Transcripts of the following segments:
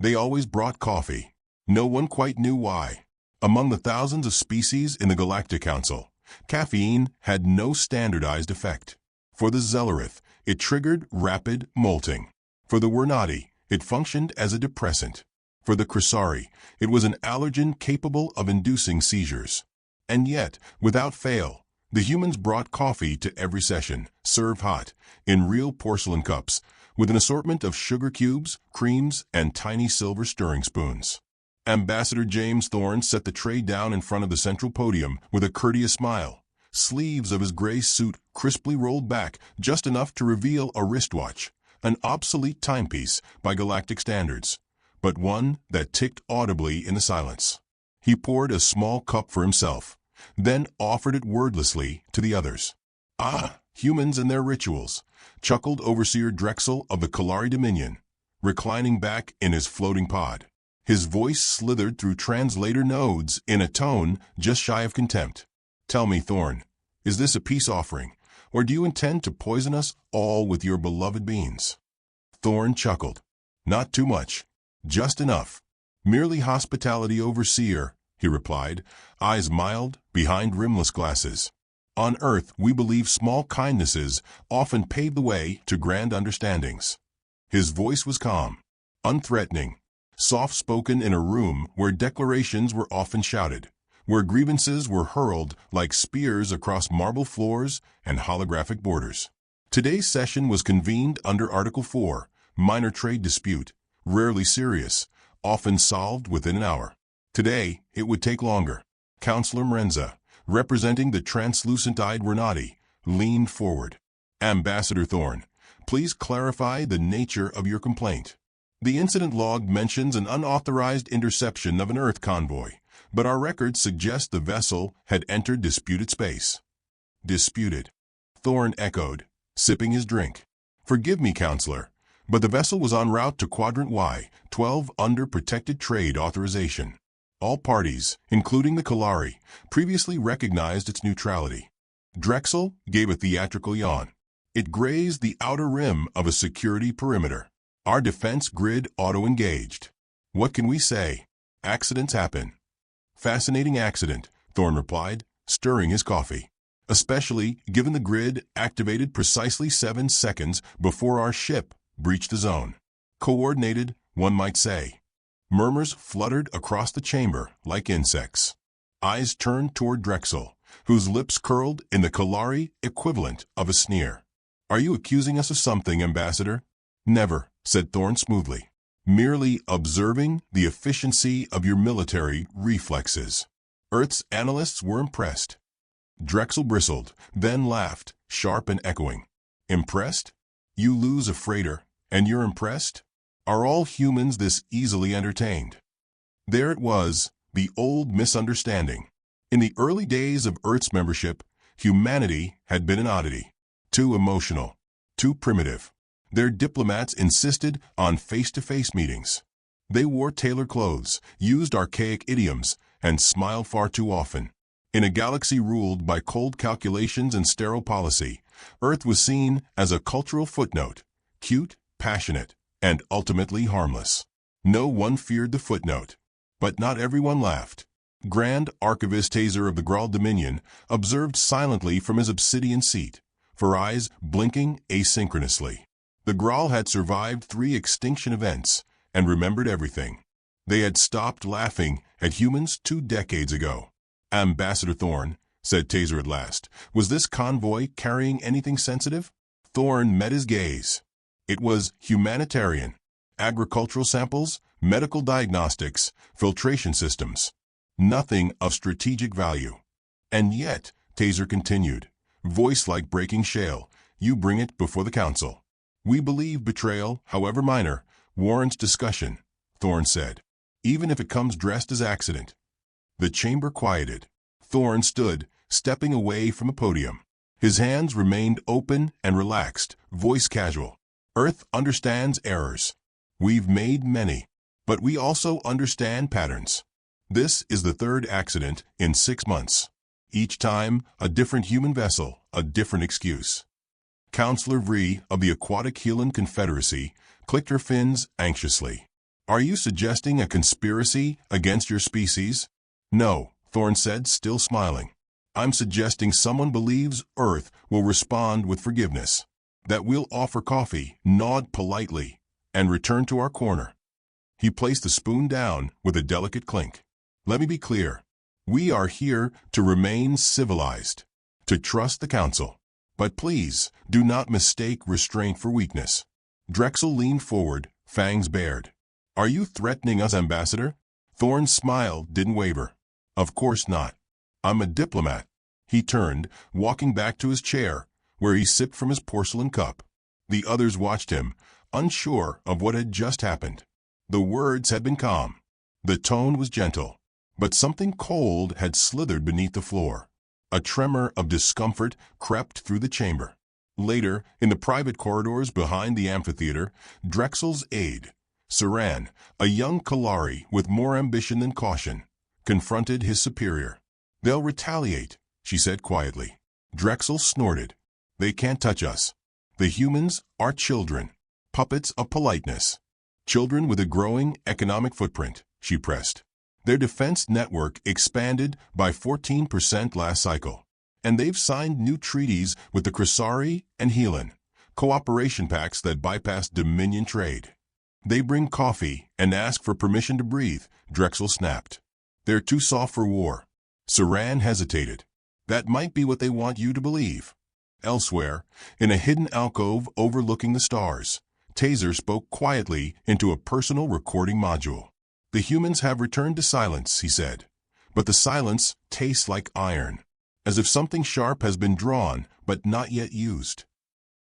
They always brought coffee. No one quite knew why. Among the thousands of species in the Galactic Council, caffeine had no standardized effect. For the Zellerith, it triggered rapid molting. For the Warrant, it functioned as a depressant. For the Kelari, it was an allergen capable of inducing seizures. And yet, without fail, the humans brought coffee to every session, served hot, in real porcelain cups, with an assortment of sugar cubes, creams, and tiny silver stirring spoons. Ambassador James Thorne set the tray down in front of the central podium with a courteous smile. Sleeves of his gray suit crisply rolled back just enough to reveal a wristwatch, an obsolete timepiece by galactic standards, but one that ticked audibly in the silence. He poured a small cup for himself, then offered it wordlessly to the others. "Ah, humans and their rituals," chuckled Overseer Drexel of the Kelari Dominion, reclining back in his floating pod. His voice slithered through translator nodes in a tone just shy of contempt. "Tell me, Thorne, is this a peace offering, or do you intend to poison us all with your beloved beans?" Thorne chuckled. "Not too much. Just enough. Merely hospitality, Overseer," he replied, eyes mild behind rimless glasses. "On Earth, we believe small kindnesses often pave the way to grand understandings." His voice was calm, unthreatening, soft-spoken in a room where declarations were often shouted, where grievances were hurled like spears across marble floors and holographic borders. Today's session was convened under Article 4, minor trade dispute, rarely serious, often solved within an hour. Today, it would take longer. Counselor Mrenza, representing the translucent-eyed Warrant, leaned forward. "Ambassador Thorne, please clarify the nature of your complaint. The incident log mentions an unauthorized interception of an Earth convoy, but our records suggest the vessel had entered disputed space." "Disputed," Thorne echoed, sipping his drink. "Forgive me, Counselor, but the vessel was en route to Quadrant Y-12 under protected trade authorization. All parties, including the Kelari, previously recognized its neutrality." Drexel gave a theatrical yawn. "It grazed the outer rim of a security perimeter. Our defense grid auto-engaged. What can we say? Accidents happen." "Fascinating accident," Thorne replied, stirring his coffee. "Especially given the grid activated precisely 7 seconds before our ship breached the zone. Coordinated, one might say." Murmurs fluttered across the chamber like insects. Eyes turned toward Drexel, whose lips curled in the Kelari equivalent of a sneer. "Are you accusing us of something, Ambassador?" "Never," said Thorne smoothly. "Merely observing the efficiency of your military reflexes." Earth's analysts were impressed. Drexel bristled, then laughed, sharp and echoing. "Impressed? You lose a freighter, and you're impressed? Are all humans this easily entertained?" There it was, the old misunderstanding. In the early days of Earth's membership, humanity had been an oddity. Too emotional, too primitive. Their diplomats insisted on face-to-face meetings. They wore tailored clothes, used archaic idioms, and smiled far too often. In a galaxy ruled by cold calculations and sterile policy, Earth was seen as a cultural footnote, cute, passionate, and ultimately harmless. No one feared the footnote, but not everyone laughed. Grand Archivist Taser of the Galactic Dominion observed silently from his obsidian seat, for eyes blinking asynchronously. The Graal had survived 3 extinction events and remembered everything. They had stopped laughing at humans 2 decades ago. "Ambassador Thorne," said Taser at last, "was this convoy carrying anything sensitive?" Thorne met his gaze. It was humanitarian. Agricultural samples, medical diagnostics, filtration systems. Nothing of strategic value. "And yet," Taser continued, voice like breaking shale, "you bring it before the Council." "We believe betrayal, however minor, warrants discussion," Thorne said, "even if it comes dressed as accident." The chamber quieted. Thorne stood, stepping away from the podium. His hands remained open and relaxed, voice casual. "Earth understands errors. We've made many, but we also understand patterns. This is the 3rd accident in 6 months. Each time, a different human vessel, a different excuse." Counselor Vree of the Aquatic Helan Confederacy clicked her fins anxiously. Are you suggesting a conspiracy against your species? No, Thorne said, still smiling. I'm suggesting someone believes Earth will respond with forgiveness, that we'll offer coffee, nod politely, and return to our corner. He placed the spoon down with a delicate clink. Let me be clear. We are here to remain civilized, to trust the Council. But please, do not mistake restraint for weakness. Drexel leaned forward, fangs bared. Are you threatening us, Ambassador? Thorne's smile didn't waver. Of course not. I'm a diplomat. He turned, walking back to his chair, where he sipped from his porcelain cup. The others watched him, unsure of what had just happened. The words had been calm. The tone was gentle. But something cold had slithered beneath the floor. A tremor of discomfort crept through the chamber. Later, in the private corridors behind the amphitheater, Drexel's aide, Saran, a young Kelari with more ambition than caution, confronted his superior. They'll retaliate, she said quietly. Drexel snorted. They can't touch us. The humans are children, puppets of politeness. Children with a growing economic footprint, she pressed. Their defense network expanded by 14% last cycle, and they've signed new treaties with the Krasari and Helan, cooperation pacts that bypass Dominion trade. They bring coffee and ask for permission to breathe, Drexel snapped. They're too soft for war. Saran hesitated. That might be what they want you to believe. Elsewhere, in a hidden alcove overlooking the stars, Taser spoke quietly into a personal recording module. The humans have returned to silence, he said, but the silence tastes like iron, as if something sharp has been drawn but not yet used.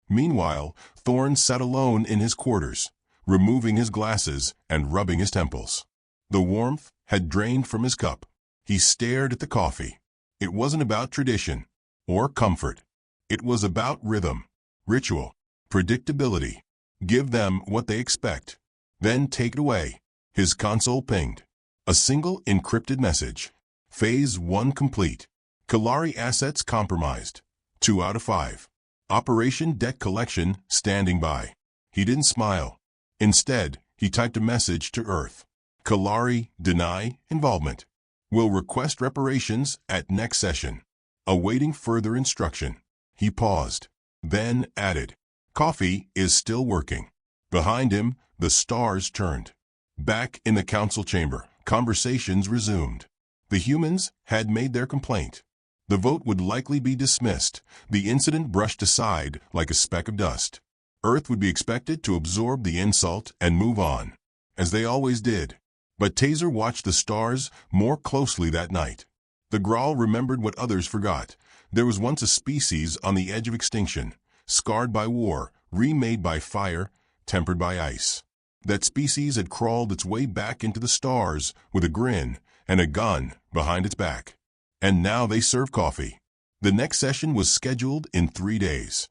Meanwhile, Thorne sat alone in his quarters, removing his glasses and rubbing his temples. The warmth had drained from his cup. He stared at the coffee. It wasn't about tradition or comfort. It was about rhythm, ritual, predictability. Give them what they expect, then take it away. His console pinged. A single encrypted message. Phase 1 complete. Kelari assets compromised. 2 out of 5. Operation Debt Collection standing by. He didn't smile. Instead, he typed a message to Earth. Kelari deny involvement. Will request reparations at next session. Awaiting further instruction. He paused, then added, Coffee is still working. Behind him, the stars turned. Back in the council chamber, conversations resumed. The humans had made their complaint. The vote would likely be dismissed, the incident brushed aside like a speck of dust. Earth would be expected to absorb the insult and move on, as they always did. But Taser watched the stars more closely that night. The Grawl remembered what others forgot. There was once a species on the edge of extinction, scarred by war, remade by fire, tempered by ice. That species had crawled its way back into the stars with a grin and a gun behind its back. And now they serve coffee. The next session was scheduled in 3 days.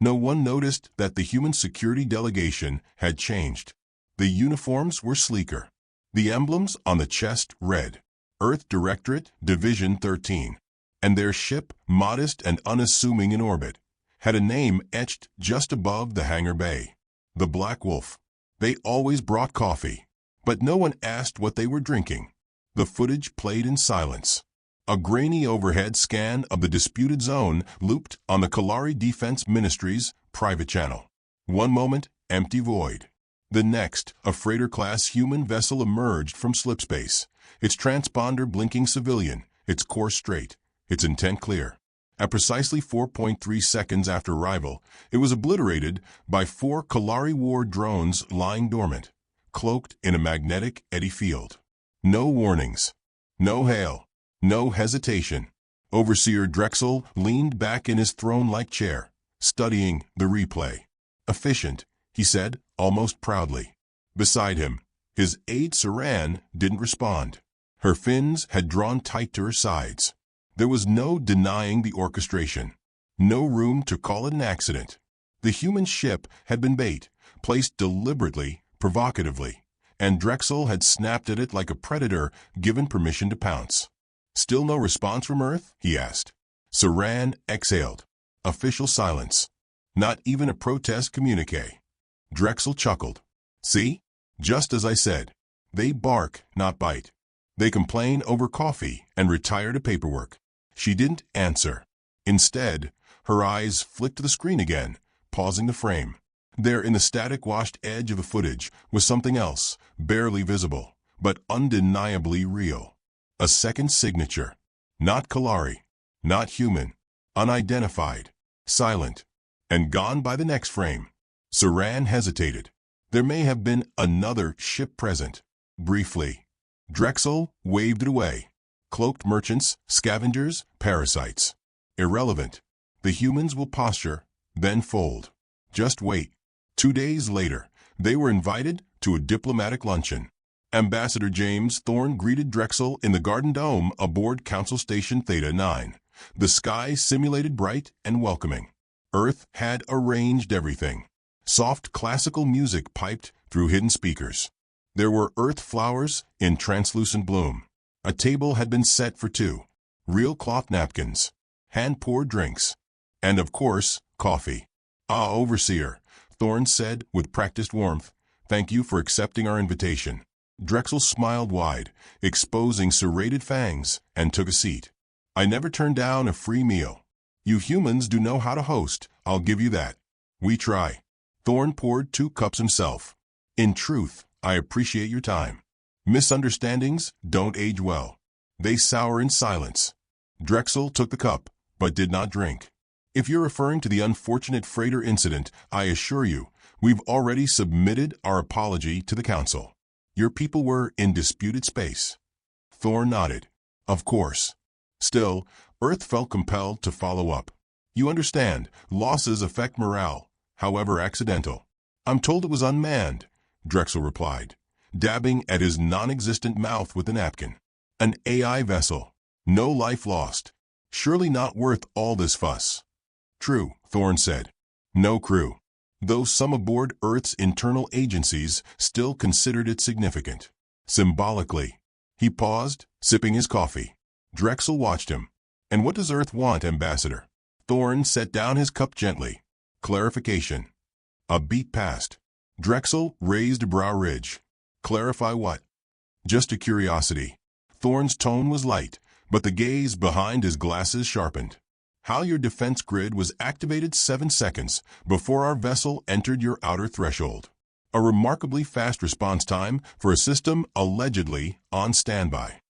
No one noticed that the human security delegation had changed. The uniforms were sleeker. The emblems on the chest read, Earth Directorate, Division 13. And their ship, modest and unassuming in orbit, had a name etched just above the hangar bay. The Black Wolf. They always brought coffee, but no one asked what they were drinking. The footage played in silence. A grainy overhead scan of the disputed zone looped on the Kelari Defense Ministry's private channel. One moment, empty void. The next, a freighter-class human vessel emerged from slipspace, its transponder blinking civilian, its course straight, its intent clear. At precisely 4.3 seconds after arrival, it was obliterated by 4 Kelari War drones lying dormant, cloaked in a magnetic eddy field. No warnings. No hail. No hesitation. Overseer Drexel leaned back in his throne-like chair, studying the replay. Efficient, he said, almost proudly. Beside him, his aide Saran didn't respond. Her fins had drawn tight to her sides. There was no denying the orchestration. No room to call it an accident. The human ship had been bait, placed deliberately, provocatively, and Drexel had snapped at it like a predator given permission to pounce. Still no response from Earth? He asked. Saran exhaled. Official silence. Not even a protest communique. Drexel chuckled. See? Just as I said. They bark, not bite. They complain over coffee and retire to paperwork. She didn't answer. Instead, her eyes flicked to the screen again, pausing the frame. There in the static washed edge of the footage was something else, barely visible, but undeniably real. A second signature. Not Kelari. Not human. Unidentified. Silent. And gone by the next frame. Saran hesitated. There may have been another ship present. Briefly. Drexel waved it away. Cloaked merchants, scavengers, parasites. Irrelevant. The humans will posture, then fold. Just wait. 2 days later, they were invited to a diplomatic luncheon. Ambassador James Thorne greeted Drexel in the Garden Dome aboard Council Station Theta 9. The sky simulated bright and welcoming. Earth had arranged everything. Soft classical music piped through hidden speakers. There were earth flowers in translucent bloom. A table had been set for 2. Real cloth napkins. Hand-poured drinks. And of course, coffee. "Ah, Overseer," Thorne said with practiced warmth, "thank you for accepting our invitation." Drexel smiled wide, exposing serrated fangs, and took a seat. "I never turn down a free meal. You humans do know how to host, I'll give you that. We try." Thorne poured 2 cups himself. "In truth, I appreciate your time. Misunderstandings don't age well. They sour in silence." Drexel took the cup, but did not drink. "If you're referring to the unfortunate freighter incident, I assure you, we've already submitted our apology to the Council. Your people were in disputed space." Thorne nodded. "Of course." Still, Earth felt compelled to follow up. "You understand, losses affect morale, however accidental." "I'm told it was unmanned," Drexel replied, dabbing at his non-existent mouth with a napkin. "An AI vessel. No life lost. Surely not worth all this fuss." "True," Thorne said. "No crew. Though some aboard Earth's internal agencies still considered it significant. Symbolically." He paused, sipping his coffee. Drexel watched him. "And what does Earth want, Ambassador?" Thorne set down his cup gently. "Clarification." A beat passed. Drexel raised a brow ridge. "Clarify what?" "Just a curiosity." Thorne's tone was light, but the gaze behind his glasses sharpened. "How your defense grid was activated 7 seconds before our vessel entered your outer threshold. A remarkably fast response time for a system allegedly on standby."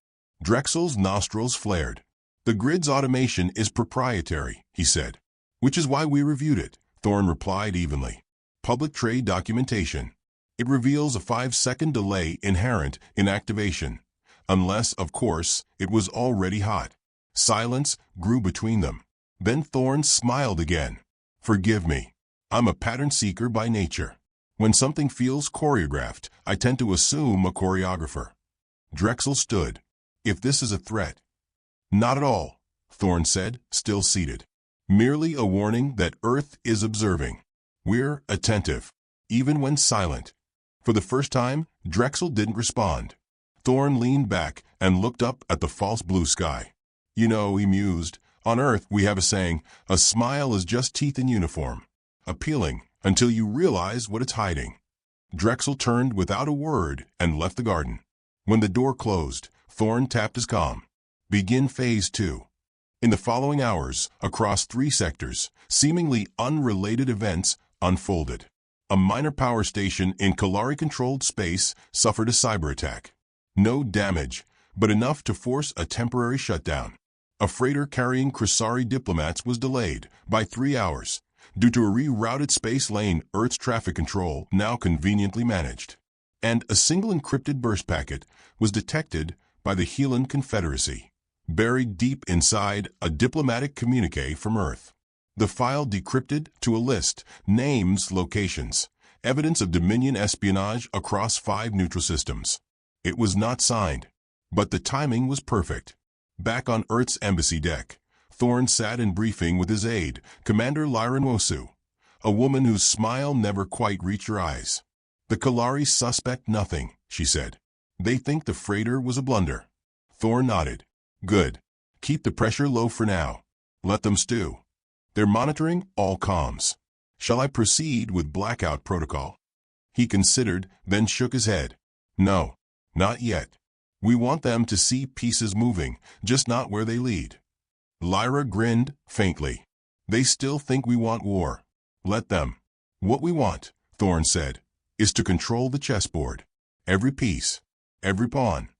Drexel's nostrils flared. "The grid's automation is proprietary," he said. "Which is why we reviewed it," Thorne replied evenly. "Public trade documentation. It reveals a 5-second delay inherent in activation. Unless, of course, it was already hot." Silence grew between them. Then Thorne smiled again. "Forgive me. I'm a pattern seeker by nature. When something feels choreographed, I tend to assume a choreographer." Drexel stood. "If this is a threat—" "Not at all," Thorne said, still seated. "Merely a warning that Earth is observing. We're attentive, even when silent." For the first time, Drexel didn't respond. Thorne leaned back and looked up at the false blue sky. "You know," he mused, "on Earth we have a saying, a smile is just teeth in uniform. Appealing until you realize what it's hiding." Drexel turned without a word and left the garden. When the door closed, Thorne tapped his comm. "Begin Phase 2. In the following hours, across 3 sectors, seemingly unrelated events unfolded. A minor power station in Kelari-controlled space suffered a cyber attack. No damage, but enough to force a temporary shutdown. A freighter carrying Kelari diplomats was delayed by 3 hours due to a rerouted space lane Earth's traffic control now conveniently managed. And a single encrypted burst packet was detected by the Helan Confederacy, buried deep inside a diplomatic communique from Earth. The file decrypted to a list, names, locations, evidence of Dominion espionage across 5 neutral systems. It was not signed, but the timing was perfect. Back on Earth's embassy deck, Thorne sat in briefing with his aide, Commander Lyra Nwosu, a woman whose smile never quite reached her eyes. "The Kelari suspect nothing," she said. "They think the freighter was a blunder." Thorne nodded. "Good. Keep the pressure low for now. Let them stew. They're monitoring all comms. Shall I proceed with blackout protocol?" He considered, then shook his head. No, not yet. We want them to see pieces moving, just not where they lead. Lyra grinned faintly. They still think we want war. Let them. What we want, Thorne said, is to control the chessboard. Every piece. Every pawn.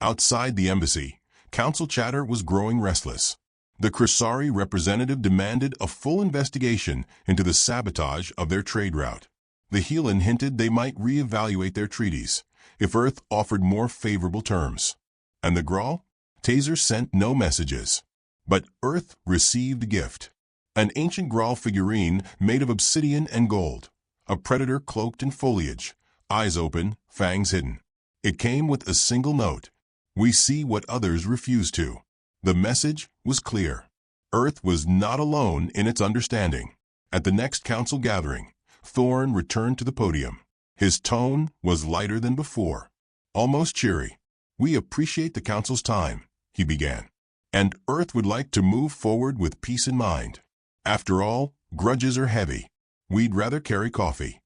Outside the embassy, council chatter was growing restless. The Crisari representative demanded a full investigation into the sabotage of their trade route. The Helan hinted they might reevaluate their treaties if Earth offered more favorable terms. And the Grawl? Taser sent no messages. But Earth received a gift. An ancient Grawl figurine made of obsidian and gold. A predator cloaked in foliage, eyes open, fangs hidden. It came with a single note. We see what others refuse to. The message was clear. Earth was not alone in its understanding. At the next council gathering, Thorne returned to the podium. His tone was lighter than before, almost cheery. We appreciate the council's time, he began, and Earth would like to move forward with peace in mind. After all, grudges are heavy. We'd rather carry coffee.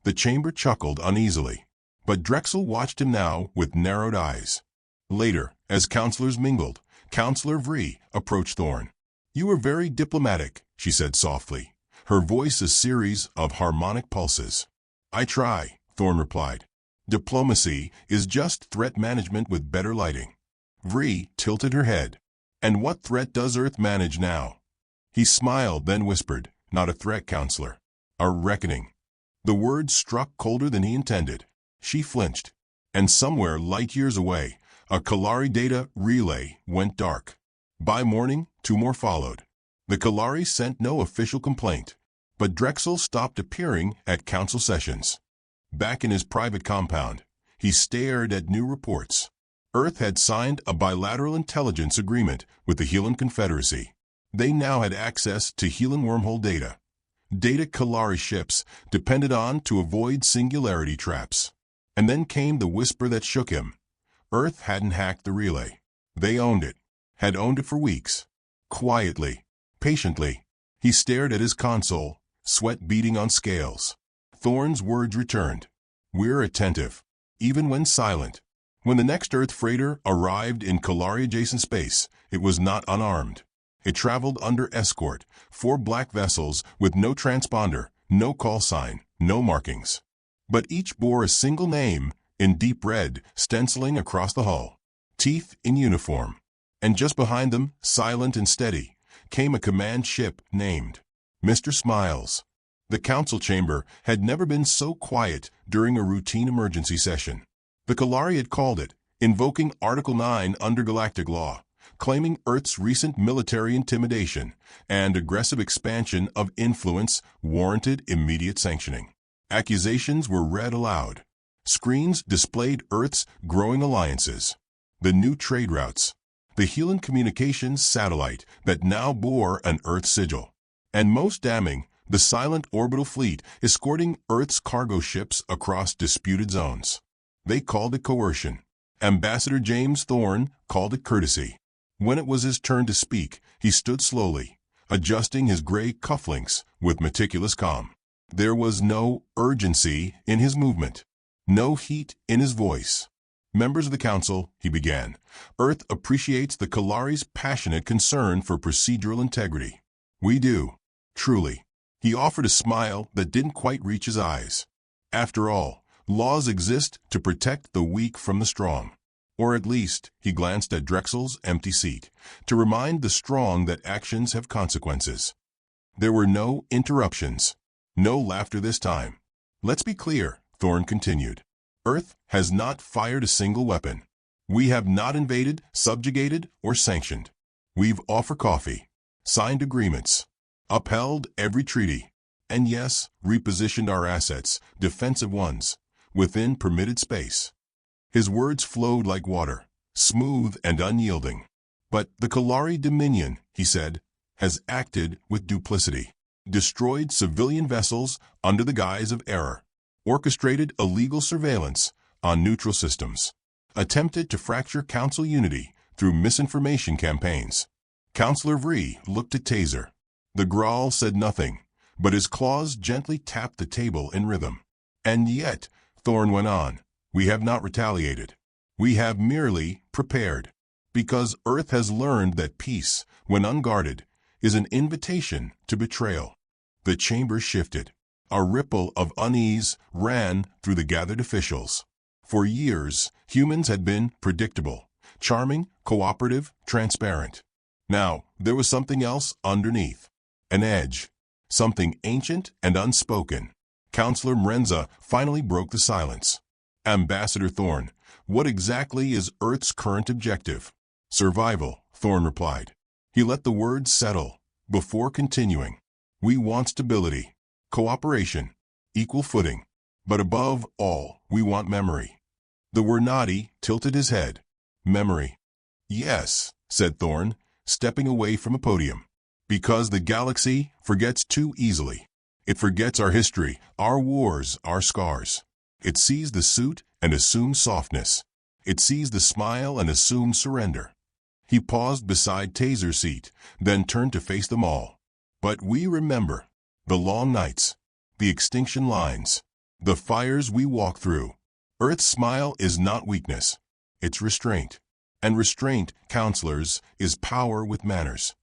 The chamber chuckled uneasily, but Drexel watched him now with narrowed eyes. Later, as councilors mingled, Councillor Vree approached Thorne. You were very diplomatic, she said softly, her voice a series of harmonic pulses. I try, Thorne replied. Diplomacy is just threat management with better lighting. Vree tilted her head. And what threat does Earth manage now? He smiled, then whispered, not a threat, Counselor. A reckoning. The words struck colder than he intended. She flinched. And somewhere light years away, a Kelari data relay went dark. By morning, 2 more followed. The Kelari sent no official complaint, but Drexel stopped appearing at council sessions. Back in his private compound, he stared at new reports. Earth had signed a bilateral intelligence agreement with the Helan Confederacy. They now had access to Helan wormhole data. Data Kelari ships depended on to avoid singularity traps. And then came the whisper that shook him. Earth hadn't hacked the relay. They owned it. Had owned it for weeks. Quietly. Patiently. He stared at his console, sweat beating on scales. Thorne's words returned. We're attentive. Even when silent. When the next Earth freighter arrived in Kelari-adjacent space, it was not unarmed. It traveled under escort, 4 black vessels with no transponder, no call sign, no markings. But each bore a single name, in deep red, stenciling across the hull. Teeth in uniform. And just behind them, silent and steady, came a command ship named Mr. Smiles. The council chamber had never been so quiet during a routine emergency session. The Kelari had called it, invoking Article 9 under Galactic law, claiming Earth's recent military intimidation and aggressive expansion of influence warranted immediate sanctioning. Accusations were read aloud. Screens displayed Earth's growing alliances, the new trade routes, the Helan communications satellite that now bore an Earth sigil, and most damning, the silent orbital fleet escorting Earth's cargo ships across disputed zones. They called it coercion. Ambassador James Thorne called it courtesy. When it was his turn to speak, he stood slowly, adjusting his gray cufflinks with meticulous calm. There was no urgency in his movement, no heat in his voice. Members of the council, he began, Earth appreciates the Kelari's passionate concern for procedural integrity. We do, truly. He offered a smile that didn't quite reach his eyes. After all, laws exist to protect the weak from the strong. Or at least, he glanced at Drexel's empty seat, to remind the strong that actions have consequences. There were no interruptions. No laughter this time. Let's be clear, Thorne continued. Earth has not fired a single weapon. We have not invaded, subjugated, or sanctioned. We've offered coffee, signed agreements, upheld every treaty, and yes, repositioned our assets, defensive ones, within permitted space. His words flowed like water, smooth and unyielding. But the Kelari Dominion, he said, has acted with duplicity. Destroyed civilian vessels under the guise of error, orchestrated illegal surveillance on neutral systems, attempted to fracture council unity through misinformation campaigns. Councillor Vree looked at Taser. The Grawl said nothing, but his claws gently tapped the table in rhythm. And yet, Thorne went on, we have not retaliated. We have merely prepared. Because Earth has learned that peace, when unguarded, is an invitation to betrayal. The chamber shifted. A ripple of unease ran through the gathered officials. For years, humans had been predictable, charming, cooperative, transparent. Now, there was something else underneath. An edge. Something ancient and unspoken. Counselor Mrenza finally broke the silence. Ambassador Thorne, what exactly is Earth's current objective? Survival, Thorne replied. He let the words settle, before continuing. We want stability, cooperation, equal footing. But above all, we want memory. The Warnati tilted his head. Memory. Yes, said Thorne, stepping away from a podium. Because the galaxy forgets too easily. It forgets our history, our wars, our scars. It sees the suit and assumes softness. It sees the smile and assumes surrender. He paused beside Taser's seat, then turned to face them all. But we remember. The long nights. The extinction lines. The fires we walk through. Earth's smile is not weakness. It's restraint. And restraint, counselors, is power with manners.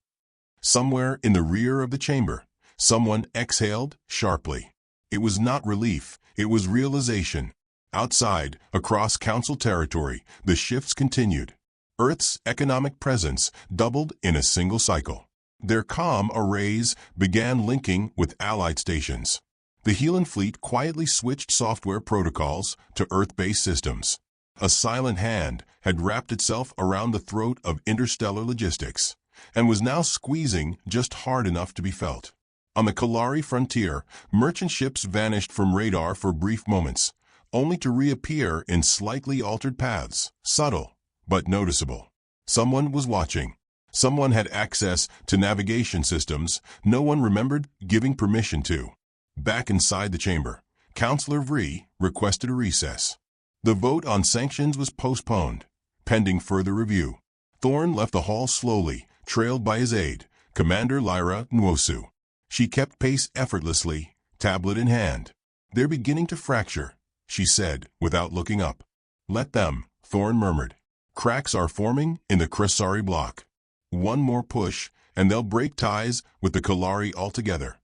Somewhere in the rear of the chamber, someone exhaled sharply. It was not relief, it was realization. Outside, across council territory, the shifts continued. Earth's economic presence doubled in a single cycle. Their comm arrays began linking with allied stations. The Helan fleet quietly switched software protocols to Earth-based systems. A silent hand had wrapped itself around the throat of interstellar logistics, and was now squeezing just hard enough to be felt. On the Kelari frontier, merchant ships vanished from radar for brief moments, only to reappear in slightly altered paths, subtle but noticeable. Someone was watching. Someone had access to navigation systems no one remembered giving permission to. Back inside the chamber, Counselor Vree requested a recess. The vote on sanctions was postponed, pending further review. Thorne left the hall slowly, trailed by his aide, Commander Lyra Nwosu. She kept pace effortlessly, tablet in hand. They're beginning to fracture, she said, without looking up. Let them, Thorne murmured. Cracks are forming in the Krasari block. One more push, and they'll break ties with the Kelari altogether.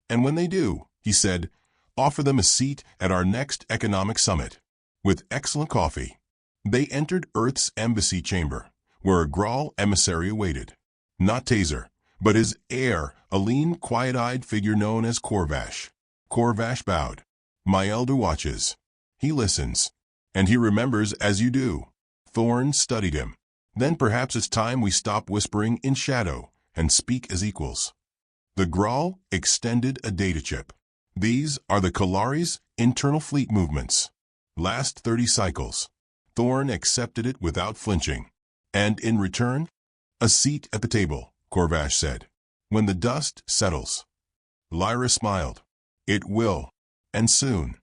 And when they do, he said, offer them a seat at our next economic summit. With excellent coffee. They entered Earth's embassy chamber, where a Graal emissary awaited. Not Taser, but his heir, a lean, quiet-eyed figure known as Corvash. Corvash bowed. My elder watches. He listens. And he remembers as you do. Thorne studied him. Then perhaps it's time we stop whispering in shadow and speak as equals. The Graal extended a data chip. These are the Kelari's internal fleet movements. Last 30 cycles. Thorne accepted it without flinching. And in return, a seat at the table, Corvash said. When the dust settles. Lyra smiled. It will. And soon.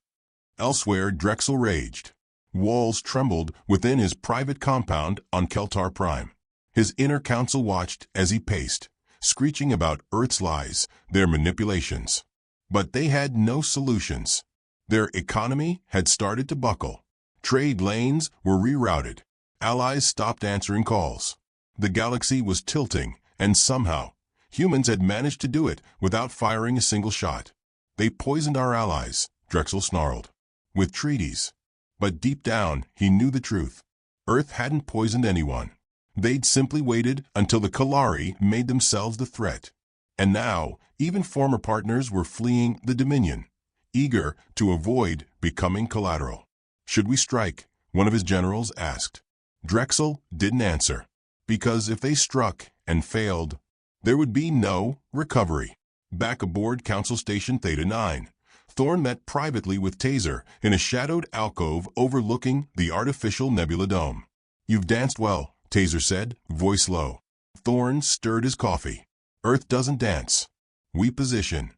Elsewhere, Drexel raged. Walls trembled within his private compound on Keltar Prime. His inner council watched as he paced, screeching about Earth's lies, their manipulations. But they had no solutions. Their economy had started to buckle. Trade lanes were rerouted. Allies stopped answering calls. The galaxy was tilting, and somehow, humans had managed to do it without firing a single shot. They poisoned our allies, Drexel snarled. With treaties. But deep down, he knew the truth. Earth hadn't poisoned anyone. They'd simply waited until the Kelari made themselves the threat. And now, even former partners were fleeing the Dominion, eager to avoid becoming collateral. Should we strike? One of his generals asked. Drexel didn't answer. Because if they struck and failed, there would be no recovery. Back aboard Council Station Theta 9, Thorne met privately with Taser in a shadowed alcove overlooking the artificial nebula dome. You've danced well, Taser said, voice low. Thorne stirred his coffee. Earth doesn't dance. We position.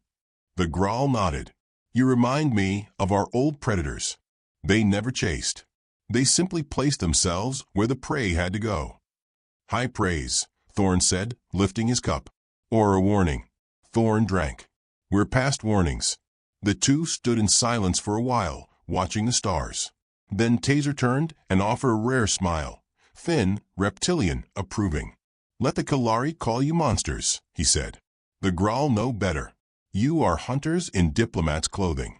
The Graal nodded. You remind me of our old predators. They never chased. They simply placed themselves where the prey had to go. High praise, Thorne said, lifting his cup. Or a warning. Thorne drank. We're past warnings. The two stood in silence for a while, watching the stars. Then Taser turned and offered a rare smile. Thin, reptilian, approving. "Let the Kelari call you monsters," he said. "The Graal know better. You are hunters in diplomats' clothing."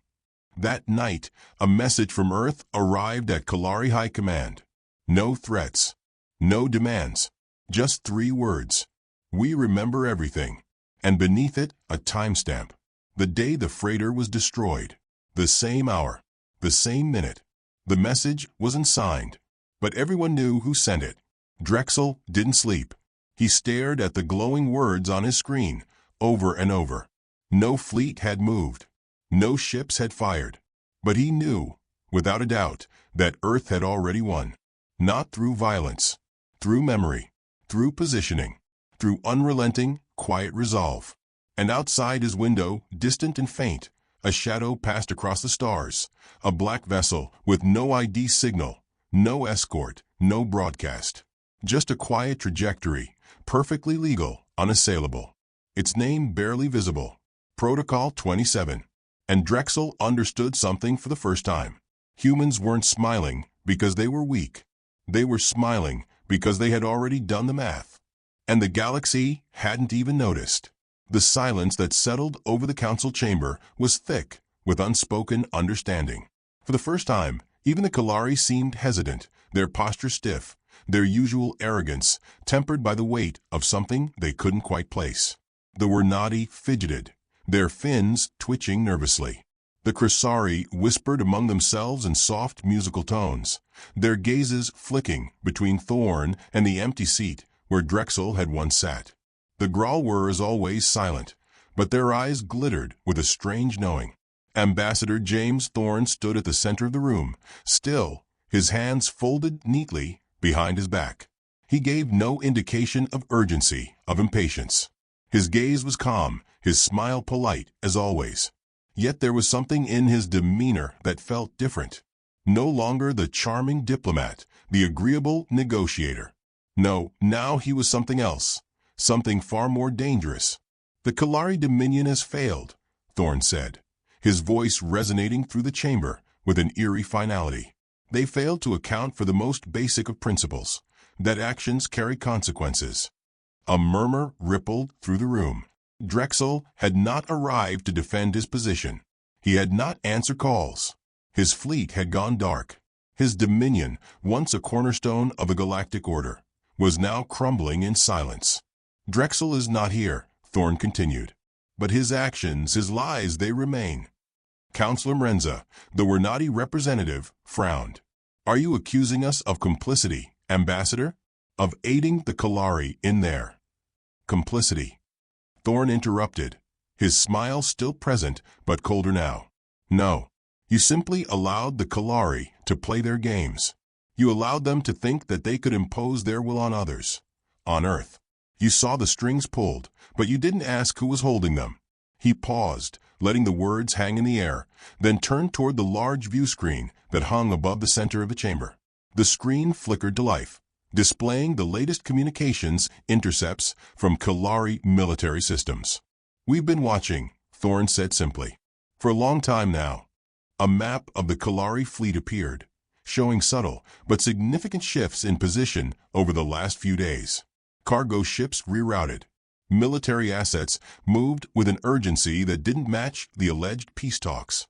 That night, a message from Earth arrived at Kelari High Command. No threats. No demands. Just 3 words. "We remember everything." And beneath it, a timestamp. The day the freighter was destroyed. The same hour. The same minute. The message wasn't signed, but everyone knew who sent it. Drexel didn't sleep. He stared at the glowing words on his screen, over and over. No fleet had moved. No ships had fired. But he knew, without a doubt, that Earth had already won. Not through violence. Through memory. Through positioning. Through unrelenting, quiet resolve. And outside his window, distant and faint, a shadow passed across the stars. A black vessel with no ID signal, no escort, no broadcast. Just a quiet trajectory, perfectly legal, unassailable. Its name barely visible. Protocol 27. And Drexel understood something for the first time. Humans weren't smiling because they were weak. They were smiling because they had already done the math. And the galaxy hadn't even noticed. The silence that settled over the council chamber was thick with unspoken understanding. For the first time, even the Kelari seemed hesitant, their posture stiff, their usual arrogance tempered by the weight of something they couldn't quite place. The Warrant fidgeted, their fins twitching nervously. The Krasari whispered among themselves in soft musical tones, their gazes flicking between Thorne and the empty seat where Drexel had once sat. The Graal were as always silent, but their eyes glittered with a strange knowing. Ambassador James Thorne stood at the center of the room, still, his hands folded neatly behind his back. He gave no indication of urgency, of impatience. His gaze was calm, his smile polite as always. Yet there was something in his demeanor that felt different. No longer the charming diplomat, the agreeable negotiator. No, now he was something else. Something far more dangerous. "The Kelari Dominion has failed," Thorne said, his voice resonating through the chamber with an eerie finality. "They failed to account for the most basic of principles, that actions carry consequences." A murmur rippled through the room. Drexel had not arrived to defend his position. He had not answered calls. His fleet had gone dark. His dominion, once a cornerstone of the Galactic Order, was now crumbling in silence. "Drexel is not here," Thorne continued. "But his actions, his lies, they remain." Councillor Mrenza, the Warrant representative, frowned. "Are you accusing us of complicity, Ambassador? Of aiding the Kelari in their complicity?" Thorne interrupted, his smile still present but colder now. "No. You simply allowed the Kelari to play their games. You allowed them to think that they could impose their will on others. On Earth. You saw the strings pulled, but you didn't ask who was holding them." He paused, letting the words hang in the air, then turned toward the large view screen that hung above the center of the chamber. The screen flickered to life, displaying the latest communications intercepts from Kelari military systems. "We've been watching," Thorne said simply. "For a long time now." A map of the Kelari fleet appeared, showing subtle but significant shifts in position over the last few days. Cargo ships rerouted. Military assets moved with an urgency that didn't match the alleged peace talks.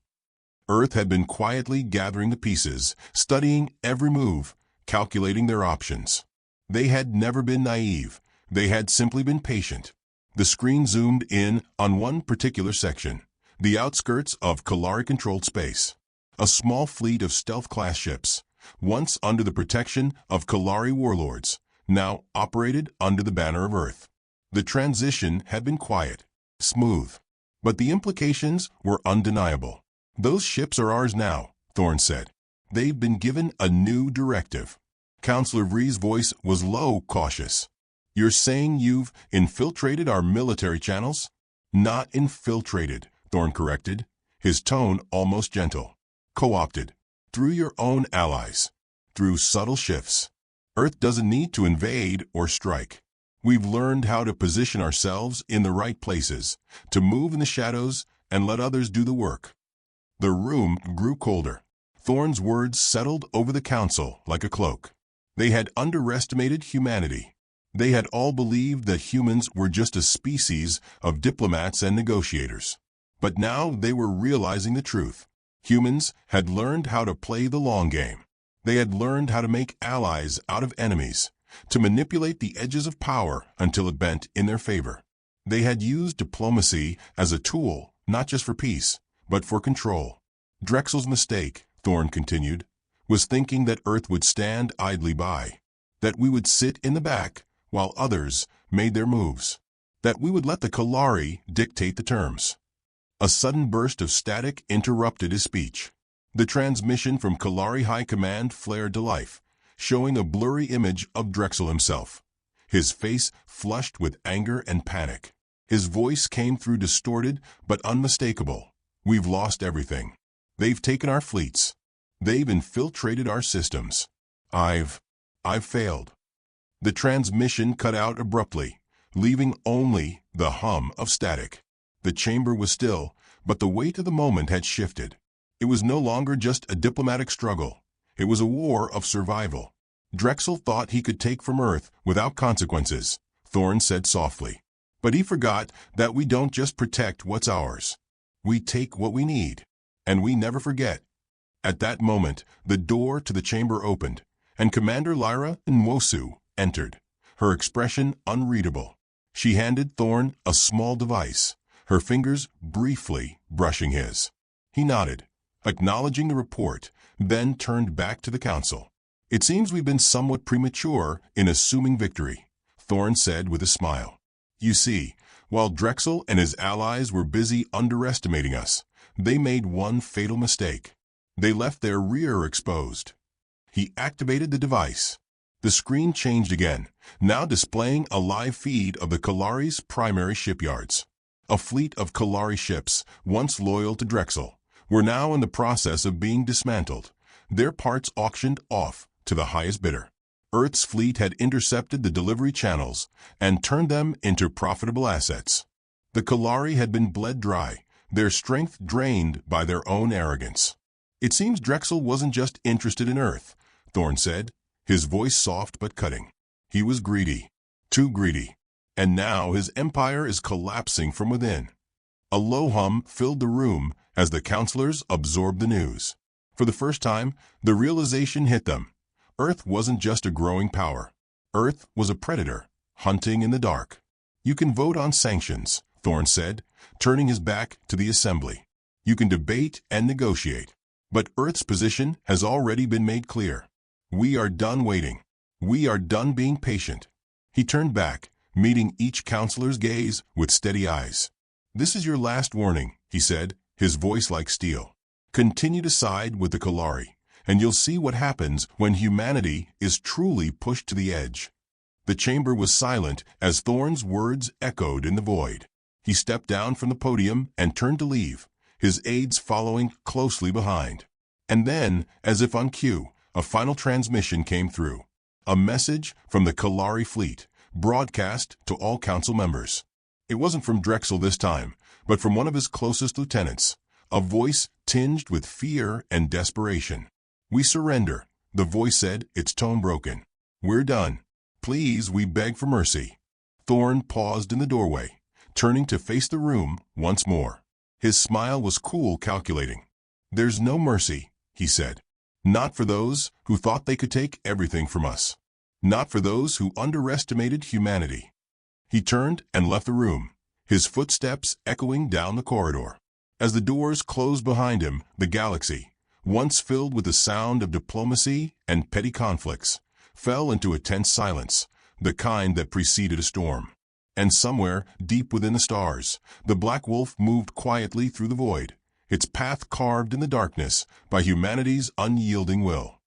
Earth had been quietly gathering the pieces, studying every move, calculating their options. They had never been naive. They had simply been patient. The screen zoomed in on one particular section, the outskirts of Kelari-controlled space. A small fleet of stealth-class ships, once under the protection of Kelari warlords, now operated under the banner of Earth. The transition had been quiet, smooth, but the implications were undeniable. "Those ships are ours now," Thorne said. "They've been given a new directive." Councillor Vree's voice was low, cautious. "You're saying you've infiltrated our military channels?" "Not infiltrated," Thorne corrected, his tone almost gentle. "Co-opted. Through your own allies. Through subtle shifts. Earth doesn't need to invade or strike. We've learned how to position ourselves in the right places, to move in the shadows and let others do the work. The room grew colder. Thorne's words settled over the council like a cloak. They had underestimated humanity. They had all believed that humans were just a species of diplomats and negotiators. But now they were realizing the truth. Humans had learned how to play the long game. They had learned how to make allies out of enemies, to manipulate the edges of power until it bent in their favor. They had used diplomacy as a tool, not just for peace, but for control. Drexel's mistake, Thorne continued, was thinking that Earth would stand idly by, that we would sit in the back while others made their moves, that we would let the Kelari dictate the terms. A sudden burst of static interrupted his speech. The transmission from Kelari High Command flared to life, showing a blurry image of Drexel himself. His face flushed with anger and panic. His voice came through distorted but unmistakable. We've lost everything. They've taken our fleets. They've infiltrated our systems. I've failed. The transmission cut out abruptly, leaving only the hum of static. The chamber was still, but the weight of the moment had shifted. It was no longer just a diplomatic struggle. It was a war of survival. Drexel thought he could take from Earth without consequences, Thorne said softly. But he forgot that we don't just protect what's ours. We take what we need. And we never forget. At that moment, the door to the chamber opened, and Commander Lyra Nwosu entered, her expression unreadable. She handed Thorne a small device, her fingers briefly brushing his. He nodded, acknowledging the report, then turned back to the council. It seems we've been somewhat premature in assuming victory, Thorne said with a smile. You see, while Drexel and his allies were busy underestimating us, they made one fatal mistake. They left their rear exposed. He activated the device. The screen changed again, now displaying a live feed of the Kelari's primary shipyards. A fleet of Kelari ships, once loyal to Drexel, were now in the process of being dismantled, their parts auctioned off to the highest bidder. Earth's fleet had intercepted the delivery channels and turned them into profitable assets. The Kelari had been bled dry, their strength drained by their own arrogance. It seems Drexel wasn't just interested in Earth, Thorne said, his voice soft but cutting. He was greedy, too greedy, and now his empire is collapsing from within. A low hum filled the room as the counselors absorbed the news. For the first time, the realization hit them. Earth wasn't just a growing power. Earth was a predator, hunting in the dark. You can vote on sanctions, Thorne said, turning his back to the assembly. You can debate and negotiate. But Earth's position has already been made clear. We are done waiting. We are done being patient. He turned back, meeting each counselor's gaze with steady eyes. This is your last warning, he said, his voice like steel. Continue to side with the Kelari, and you'll see what happens when humanity is truly pushed to the edge. The chamber was silent as Thorne's words echoed in the void. He stepped down from the podium and turned to leave, his aides following closely behind. And then, as if on cue, a final transmission came through. A message from the Kelari fleet, broadcast to all council members. It wasn't from Drexel this time, but from one of his closest lieutenants, a voice tinged with fear and desperation. We surrender, the voice said, its tone broken. We're done. Please, we beg for mercy. Thorne paused in the doorway, turning to face the room once more. His smile was cool, calculating. There's no mercy, he said. Not for those who thought they could take everything from us. Not for those who underestimated humanity. He turned and left the room, his footsteps echoing down the corridor. As the doors closed behind him, the galaxy, once filled with the sound of diplomacy and petty conflicts, fell into a tense silence, the kind that preceded a storm. And somewhere, deep within the stars, the Black Wolf moved quietly through the void, its path carved in the darkness by humanity's unyielding will.